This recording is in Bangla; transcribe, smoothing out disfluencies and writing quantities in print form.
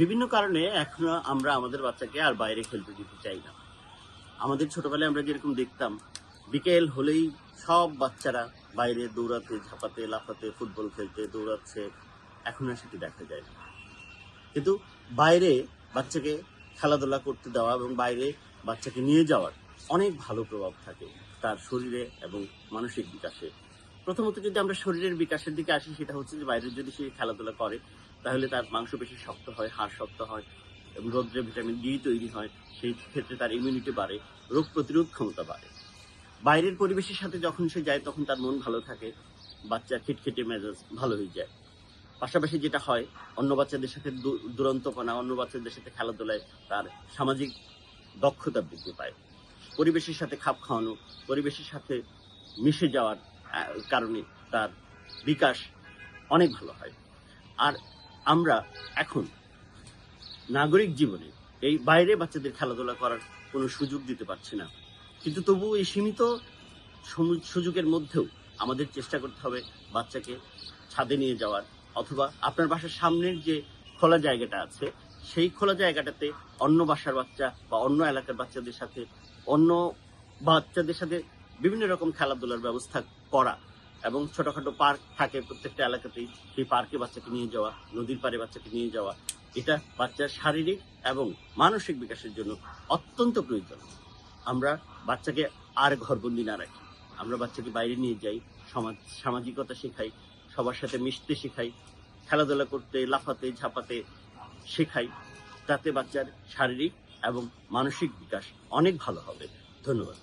বিভিন্ন কারণে এখনো আমরা আমাদের বাচ্চাকে আর বাইরে খেলতে দিতে চাই না। আমাদের ছোটবেলায় আমরা যেরকম দেখতাম, বিকেল হলেই সব বাচ্চারা বাইরে দৌড়াতে, ঝাঁপাতে, লাফাতে, ফুটবল খেলতে, দৌড়াচ্ছে। এখন আর সেটি দেখা যায় না। কিন্তু বাইরে বাচ্চাকে খেলাধুলা করতে দেওয়া এবং বাইরে বাচ্চাকে নিয়ে যাওয়ার অনেক ভালো প্রভাব থাকে তার শরীরে এবং মানসিক বিকাশে। প্রথমত যদি আমরা শরীরের বিকাশের দিকে আসি, সেটা হচ্ছে যে বাইরে যদি সে খেলাধুলা করে তাহলে তার মাংসপেশি শক্ত হয়, হাড় শক্ত হয় এবং রৌদ্রে ভিটামিন ডি তৈরি হয়। সেই ক্ষেত্রে তার ইমিউনিটি বাড়ে, রোগ প্রতিরোধ ক্ষমতা বাড়ে। বাইরের পরিবেশের সাথে যখন সে যায় তখন তার মন ভালো থাকে, বাচ্চা খিটখিটে মেজাজ ভালো হয়ে যায়। পাশাপাশি যেটা হয়, অন্য বাচ্চাদের সাথে দুরন্তপনা, অন্য বাচ্চাদের সাথে খেলাধুলায় তার সামাজিক দক্ষতা বৃদ্ধি পায়। পরিবেশের সাথে খাপ খাওয়ানো, পরিবেশের সাথে মিশে যাওয়ার কারণে তার বিকাশ অনেক ভালো হয়। আর আমরা এখন নাগরিক জীবনে এই বাইরে বাচ্চাদের খেলাধুলা করার কোনো সুযোগ দিতে পারছি না, কিন্তু তবুও এই সীমিত সুযোগের মধ্যেও আমাদের চেষ্টা করতে হবে বাচ্চাকে ছাদে নিয়ে যাওয়ার, অথবা আপনার বাসার সামনের যে খোলা জায়গাটা আছে সেই খোলা জায়গাটাতে অন্য বাসার বাচ্চা বা অন্য এলাকার বাচ্চাদের সাথে বিভিন্ন রকম খেলাধুলার ব্যবস্থা করা, এবং ছোটখাটো পার্ক থাকে প্রত্যেকটা এলাকাতেই, সেই পার্কে বাচ্চাকে নিয়ে যাওয়া, নদীর পাড়ে বাচ্চাকে নিয়ে যাওয়া, এটা বাচ্চার শারীরিক এবং মানসিক বিকাশের জন্য অত্যন্ত প্রয়োজন। আমরা বাচ্চাকে আর ঘরবন্দি না রাখি, আমরা বাচ্চাকে বাইরে নিয়ে যাই, সামাজিকতা শেখাই, সবার সাথে মিশতে শেখাই, খেলাধুলা করতে, লাফাতে, ঝাঁপাতে শেখাই। তাতে বাচ্চার শারীরিক এবং মানসিক বিকাশ অনেক ভালো হবে। ধন্যবাদ।